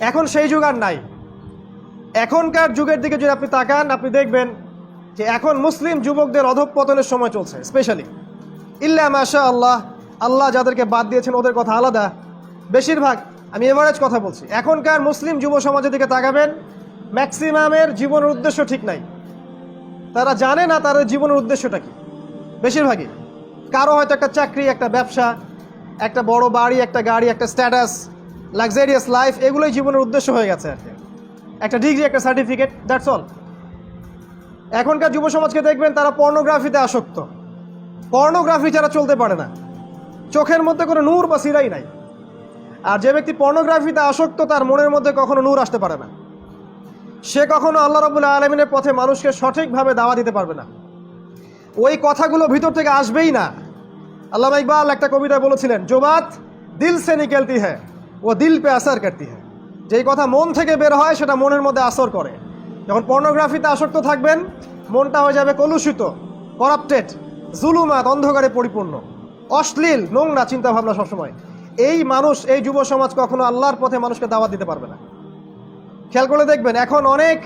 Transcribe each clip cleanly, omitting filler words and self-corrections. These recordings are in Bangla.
এখন সেই যুগ আর নাই। এখনকার যুগের দিকে যদি আপনি তাকান, আপনি দেখবেন যে এখন মুসলিম যুবকদের অধঃপতনের সময় চলছে। স্পেশালি ইল্লা মাশা আল্লাহ, আল্লাহ যাদেরকে বাদ দিয়েছেন ওদের কথা আলাদা। বেশিরভাগ, আমি এভারেজ কথা বলছি, এখনকার মুসলিম যুব সমাজের দিকে তাকাবেন, ম্যাক্সিমামের জীবনের উদ্দেশ্য ঠিক নাই। তারা জানে না তাদের জীবনের উদ্দেশ্যটা কি। বেশিরভাগই কারো হয়তো একটা চাকরি, একটা ব্যবসা, একটা বড় বাড়ি, একটা গাড়ি, একটা স্ট্যাটাস, লাক্সারিয়াস লাইফ, এগুলোই জীবনের উদ্দেশ্য হয়ে গেছে আর কি। একটা ডিগ্রি, একটা সার্টিফিকেট, দ্যাটস অল। এখনকার যুব সমাজকে দেখবেন তারা পর্নোগ্রাফিতে আসক্ত। পর্নোগ্রাফি ছাড়া চলতে পারে না, চোখের মধ্যে কোনো নূর বা সিরাই নাই। আর যে ব্যক্তি পর্নোগ্রাফিতে আসক্ত তার মনের মধ্যে কখনো নূর আসতে পারে না। সে কখনো আল্লাহ রাব্বুল আলামিনের পথে মানুষকে সঠিকভাবে দাওয়া দিতে পারবে না। ওই কথাগুলো ভিতর থেকে আসবেই না। আল্লামা ইকবাল একটা কবিতায় বলেছিলেন, जो बात दिल से निकलती है वो दिल पे असर करती है। যেই কথা মন থেকে বের হয় সেটা মনের মধ্যে আসর করে। যখন পর্নোগ্রাফিতে আসক্ত থাকবেন, মনটা হয়ে যাবে কলুষিত, করাপ্টেড, জুলুমাত, অন্ধকারে পরিপূর্ণ, অশ্লীল, নোংরা চিন্তাভাবনা সবসময়। এই মানুষ, এই যুব সমাজ কখনো আল্লাহর পথে মানুষকে দাওয়াত দিতে পারবে না। খেয়াল করে দেখবেন এখন অনেক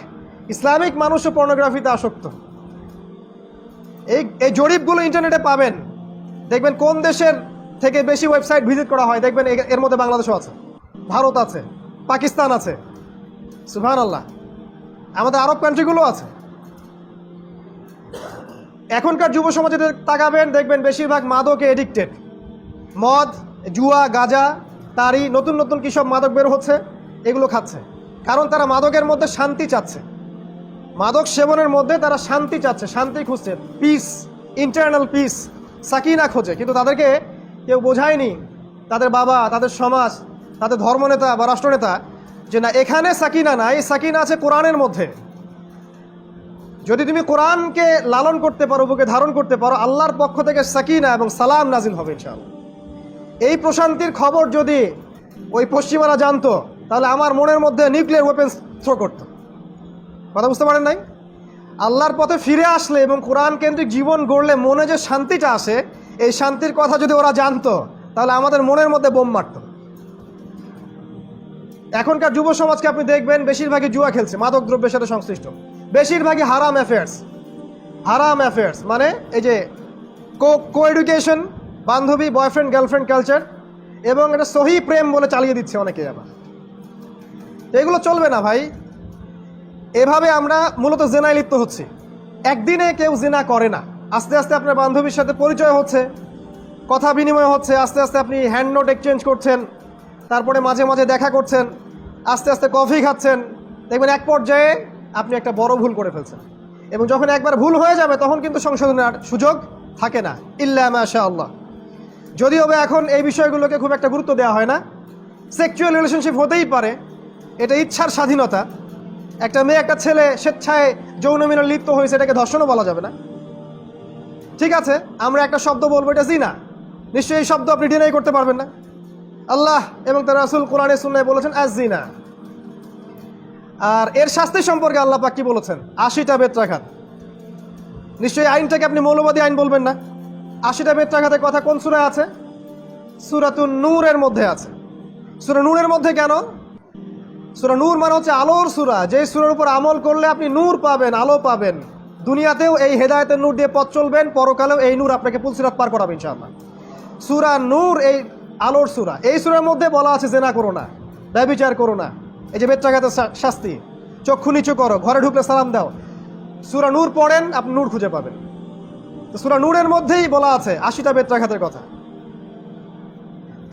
ইসলামিক মানুষও পর্নোগ্রাফিতে আসক্ত। এই জরিপগুলো ইন্টারনেটে পাবেন, দেখবেন কোন দেশের থেকে বেশি ওয়েবসাইট ভিজিট করা হয়। দেখবেন এর মধ্যে বাংলাদেশও আছে, ভারত আছে, পাকিস্তান আছে, সুবহানাল্লাহ, আমাদের আরব কান্ট্রিগুলো আছে। এখনকার যুব সমাজে তাকাবেন, দেখবেন বেশিরভাগ মাদকে এডিক্টেড। মদ, জুয়া, গাঁজা, তারি, নতুন নতুন কী সব মাদক বের হচ্ছে, এগুলো খাচ্ছে। কারণ তারা মাদকের মধ্যে শান্তি চাচ্ছে। মাদক সেবনের মধ্যে তারা শান্তি চাচ্ছে, শান্তি খুঁজছে, পিস, ইন্টারনাল পিস, সাকিনা খোঁজে। কিন্তু তাদেরকে কেউ বোঝায়নি, তাদের বাবা, তাদের সমাজ, তাদের ধর্মনেতা বা রাষ্ট্রনেতা, যে না, এখানে সাকিনা নাই, সাকিনা আছে কোরআনের মধ্যে। যদি তুমি কোরআনকে লালন করতে পারো, বুকে ধারণ করতে পারো, আল্লাহর পক্ষ থেকে সাকিনা এবং সালাম নাজিল হবে ইনশাআল্লাহ। এই প্রশান্তির খবর যদি ওই পশ্চিমারা জানতো, তাহলে আমার মনের মধ্যে নিউক্লিয়ার ওয়েপেন্স থ্রো করতো। কথা বুঝতে পারেন নাই? আল্লাহর পথে ফিরে আসলে এবং কোরআন কেন্দ্রিক জীবন গড়লে মনে যে শান্তিটা আসে, এই শান্তির কথা যদি ওরা জানতো, তাহলে আমাদের মনের মধ্যে বোম মারত। এখনকার যুব সমাজকে আপনি দেখবেন বেশিরভাগই জুয়া খেলছে, মাদক দ্রব্যের সাথে সংশ্লিষ্ট, বেশিরভাগই হারাম অ্যাফেয়ার্স। হারাম অ্যাফেয়ার্স মানে এই যে কো এডুকেশন, বান্ধবী, বয়ফ্রেন্ড গার্লফ্রেন্ড কালচার, এবং এটা সহি প্রেম বলে চালিয়ে দিচ্ছে অনেকে। আবার এগুলো চলবে না ভাই। এভাবে আমরা মূলত জেনায় লিপ্ত হচ্ছি। একদিনে কেউ জেনা করে না, আস্তে আস্তে আপনার বান্ধবীর সাথে পরিচয় হচ্ছে, কথা বিনিময় হচ্ছে, আস্তে আস্তে আপনি হ্যান্ড নোট এক্সচেঞ্জ করছেন, তারপরে মাঝে মাঝে দেখা করছেন, আস্তে আস্তে কফি খাচ্ছেন, দেখবেন এক পর্যায়ে আপনি একটা বড় ভুল করে ফেলছেন। এবং যখন একবার ভুল হয়ে যাবে তখন কিন্তু সংশোধনের সুযোগ থাকে না, ইল্লা মাশা আল্লাহ। যদিও এখন এই বিষয়গুলোকে খুব একটা গুরুত্ব দেওয়া হয় না। সেক্সুয়াল রিলেশনশিপ হতেই পারে, এটা ইচ্ছার স্বাধীনতা। একটা মেয়ে, একটা ছেলে স্বেচ্ছায় যৌন মিলনে লিপ্ত হয়েছে, এটাকে ধর্ষণও বলা যাবে না। ঠিক আছে, আমরা একটা শব্দ বলবো, এটা জিনা। নিশ্চয়ই এই শব্দ আপনি ডিনাই করতে পারবেন না। আল্লাহ এবং তার রাসূল কোরআনে সুন্নাহয় বলেছেন আজ জিনা। আর এর শাস্তি সম্পর্কে আল্লাহ পাক কি বলেছেন? 80টা বেত্রাঘাত। নিশ্চয়ই আইনটাকে আপনি মৌলবাদী আইন বলবেন না। 80টা বেত্রাঘাতের কথা কোন সূরায় আছে? সূরাতুন নূরের মধ্যে আছে। সূরা নূরের মধ্যে কেন? সূরা নূর মানে হচ্ছে আলোর সূরা, যেই সূরার উপর আমল করলে আপনি নূর পাবেন, আলো পাবেন। দুনিয়াতেও এই হেদায়েতের নূর দিয়ে পথ চলবেন, পরকালেও এই নূর আপনাকে পুলসিরাত পার করাবে ইনশাআল্লাহ। সূরা নূর এই আলোর সূরা। এই সূরার মধ্যে বলা আছে জেনা করো না, ব্যভিচার করো না, এই যে বেত্রাঘাতের শাস্তি, চক্ষু নিচু করো, ঘরে ঢুকলে সালাম দাও। সূরা নূর পড়েন, আপনি নূর খুঁজে পাবেন। তো সূরা নূরের মধ্যেই বলা আছে 80টা বেত্রাঘাতের কথা।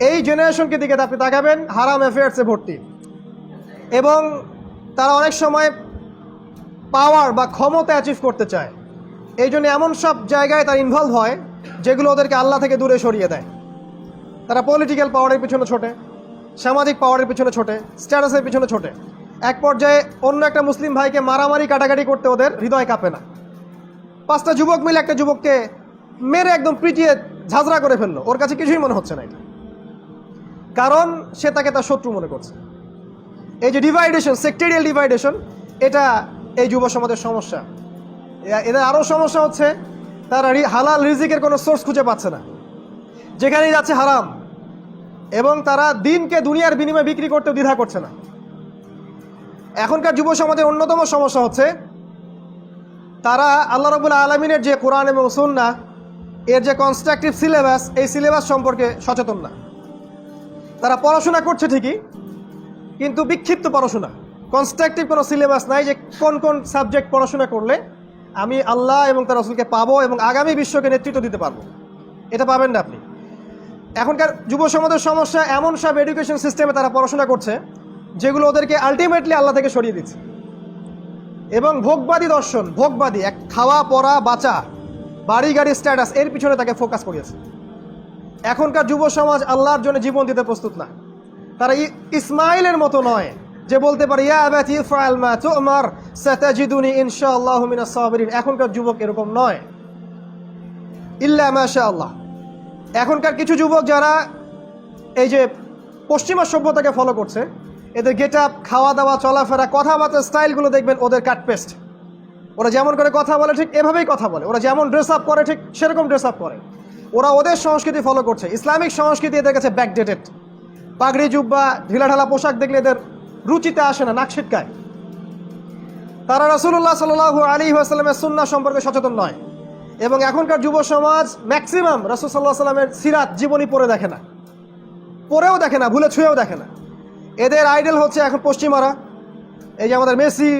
এই জেনারেশনকে দিকে আপনি তাকাবেন, হারাম অ্যাফেয়ার্সে ভর্তি, এবং তারা অনেক সময় পাওয়ার বা ক্ষমতা অ্যাচিভ করতে চায়। এই জন্য এমন সব জায়গায় তারা ইনভলভ হয় যেগুলো ওদেরকে আল্লাহ থেকে দূরে সরিয়ে দেয়। তারা পলিটিক্যাল পাওয়ারের পিছনে ছোটে, সামাজিক পাওয়ারের পিছনে ছোটে, স্ট্যাটাসের পিছনে ছোটে। এক পর্যায়ে অন্য একটা মুসলিম ভাইকে মারামারি কাটাকাটি করতে ওদের হৃদয় কাঁপে না। 5টা যুবক মিলে একটা যুবককে মেরে একদম পিটিয়ে ঝাঁঝরা করে ফেললো, ওর কাছে কিছুই মনে হচ্ছে না এটা, কারণ সে তাকে তার শত্রু মনে করছে। এই যে ডিভাইডেশন, সেক্টেরিয়াল ডিভাইডেশন, এটা এই যুব সমাজের সমস্যা। এদের আরও সমস্যা হচ্ছে তারা হালাল রিজিকের কোনো সোর্স খুঁজে পাচ্ছে না, যেখানেই যাচ্ছে হারাম, এবং তারা দিনকে দুনিয়ার বিনিময়ে বিক্রি করতেও দ্বিধা করছে না। এখনকার যুব সমাজের অন্যতম সমস্যা হচ্ছে তারা আল্লাহ রাব্বুল আলামিনের যে কোরআন এবং সুন্নাহ এর যে কনস্ট্রাকটিভ সিলেবাস, এই সিলেবাস সম্পর্কে সচেতন না। তারা পড়াশোনা করছে ঠিকই, কিন্তু বিক্ষিপ্ত পড়াশোনা, কনস্ট্রাকটিভ কোনো সিলেবাস নাই যে কোন কোন সাবজেক্ট পড়াশোনা করলে আমি আল্লাহ এবং তার রাসূলকে পাবো এবং আগামী বিশ্বকে নেতৃত্ব দিতে পারবো। এটা পাবেন না আপনি। এখনকার যুব সমাজের সমস্যা, এমন সব এডুকেশন সিস্টেমে তারা পড়াশোনা করছে যেগুলো ওদেরকে আলটিমেটলি আল্লাহ থেকে সরিয়ে দিচ্ছে। এবং ভোগবাদী দর্শন, ভোগবাদী এক খাওয়া পড়া বাঁচা, বাড়ি গাড়ি স্ট্যাটাস, এর পিছনে তাকে ফোকাস করিয়েছে। এখনকার যুব সমাজ আল্লাহর জন্য জীবন দিতে প্রস্তুত না। তারা ইসমাইলের মতো নয় যে বলতে পারে ইয়া আবাতি ইফআল মা তু'মার সাতাজিদুনি ইনশাআল্লাহু মিনাস সাবিরিন। এখনকার যুবক এরকম নয়, ইল্লা মাশাআল্লাহ। এখনকার কিছু যুবক যারা এই যে পশ্চিমা সভ্যতাকে ফলো করছে, এদের গেট আপ, খাওয়া দাওয়া, চলাফেরা, কথাবার্তার স্টাইলগুলো দেখবেন ওদের কাট পেস্ট। ওরা যেমন করে কথা বলে ঠিক এভাবেই কথা বলে, ওরা যেমন ড্রেস আপ করে ঠিক সেরকম ড্রেস আপ করে। ওরা ওদের সংস্কৃতি ফলো করছে। ইসলামিক সংস্কৃতি এদের কাছে ব্যাকডেটেড। পাগড়ি জুব্বা ঢিলাঢালা পোশাক দেখলে এদের রুচিতে আসে না, নাক ছিটকায়। তারা রাসূলুল্লাহ সাল্লাল্লাহু আলাইহি ওয়াসাল্লামের সুন্নাহ সম্পর্কে সচেতন নয়। এবং এখনকার যুব সমাজ ম্যাক্সিমাম রাসূল সাল্লাল্লাহু আলাইহি ওয়াসাল্লামের সিরাত জীবনী পড়ে দেখে না, পড়েও দেখে না, ভুলে ছুঁয়েও দেখে না। এদের আইডল হচ্ছে এখন পশ্চিমারা। এই যে আমাদের মেসি,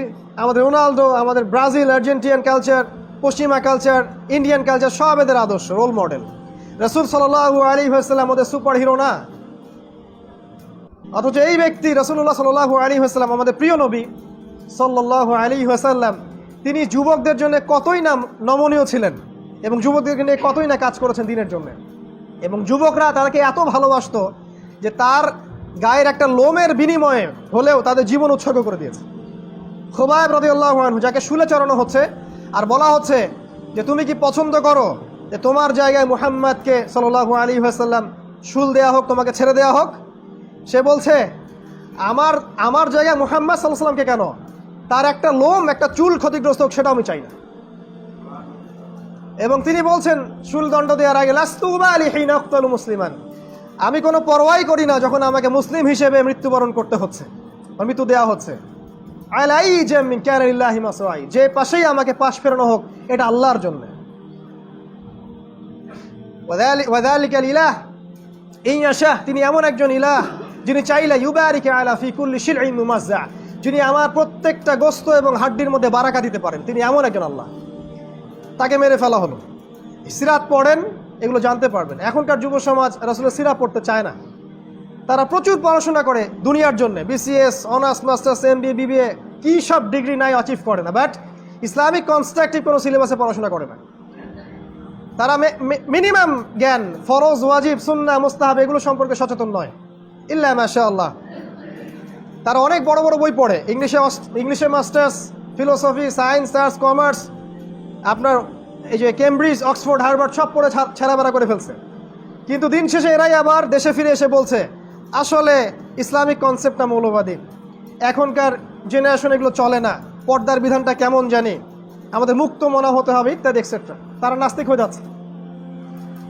আমাদের রোনালদো, আমাদের ব্রাজিল, আর্জেন্টিনান কালচার, পশ্চিমা কালচার, ইন্ডিয়ান কালচার, সব এদের আদর্শ, রোল মডেল। রাসূল সাল্লাল্লাহু আলাইহি ওয়াসাল্লাম ওদের সুপার হিরো না। অথচ এই ব্যক্তি রাসূলুল্লাহ সাল্লাল্লাহু আলাইহি ওয়াসাল্লাম, আমাদের প্রিয় নবী সাল্লাল্লাহু আলাইহি ওয়াসাল্লাম, তিনি যুবকদের জন্য কতই না নমনীয় ছিলেন এবং যুবকদেরকে নিয়ে কতই না কাজ করেছেন দিনের জন্য। এবং যুবকরা তাকে এত ভালোবাসতো যে তার গায়ের একটা লোমের বিনিময়ে হলেও তাদের জীবন উৎসর্গ করে দিয়েছে। খুবাইব রাদিয়াল্লাহু আনহু, যাকে শুলে চড়ানো হচ্ছে আর বলা হচ্ছে যে তুমি কি পছন্দ করো যে তোমার জায়গায় মুহাম্মদকে সাল্লাল্লাহু আলাইহি ওয়াসাল্লাম শুল দেয়া হোক, তোমাকে ছেড়ে দেয়া হোক? সে বলছে আমার জায়গায় মুহাম্মদ সাল্লাল্লাহু আলাইহি ওয়াসাল্লামকে কেন, তার একটা লোম, একটা চুল ক্ষতিগ্রস্ত হোক সেটাও আমি চাই না। এবং তিনি বলছেন শুল দণ্ড দেওয়ার আগে, লাস্তু উবালি হিনা আক্তালু মুসলিমান, আমি কোনো পরোয়াই করি না যখন আমাকে মুসলিম হিসেবে মৃত্যুবরণ করতে হচ্ছে, মৃত্যু দেওয়া হচ্ছে। আলাই জামিন কানা লিল্লাহি মাসরাই, যে পাশেই আমাকে পাশ ফেরানো হোক এটা আল্লাহর জন্য। ওয়াযালিকাল ইলাহ ইন ইয়াশা, তিনি এমন একজন ইলাহ যিনি চাইলে ইউবারিকা আলা ফি কুল্লি শিলইন মুমাজ্জা, যিনি আমার প্রত্যেকটা গোস্ত এবং হাড্ডির মধ্যে বারাকা দিতে পারেন, তিনি এমন একজন আল্লাহ। তাকে মেরে ফেলা হলো। সিরাত পড়েন, এগুলো জানতে পারবেন। এখনকার যুব সমাজ রাসূলের সিরাত পড়তে চায় না। তারা প্রচুর পড়াশোনা করে দুনিয়ার জন্য, BCS, honours, masters, MBA, BBA, কী সব ডিগ্রি নাই অ্যাচিভ করে না, বাট ইসলামিক কনস্ট্রাকটিভ কোনো সিলেবাসে পড়াশোনা করে না। তারা মিনিমাম জ্ঞান, ফরজ, ওয়াজিব, সুন্নাহ, মুস্তাহাব এগুলো সম্পর্কে সচেতন নয়, ইল্লা মাশাআল্লাহ। তারা অনেক বড় বড় বই পড়ে, ইংলিশে masters, philosophy, science, arts, commerce, আপনার এই যে কেমব্রিজ, অক্সফোর্ড, হার্ভার্ড সব পড়ে ছেড়াবেড়া করে ফেলছে। কিন্তু দিন শেষে এরাই আবার দেশে ফিরে এসে বলছে আসলে ইসলামিক কনসেপ্টটা মৌলবাদী, এখনকার জেনারেশন এগুলো চলে না, পর্দার বিধানটা কেমন জানি, আমাদের মুক্ত মনা হতে হবে ইত্যাদি এক্সেট্রা। তারা নাস্তিক হয়ে যাচ্ছে।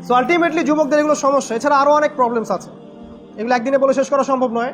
সো আলটিমেটলি যুবকদের এগুলো সমস্যা। এছাড়া আরও অনেক প্রবলেমস আছে, এগুলো একদিনে বলে শেষ করা সম্ভব নয়।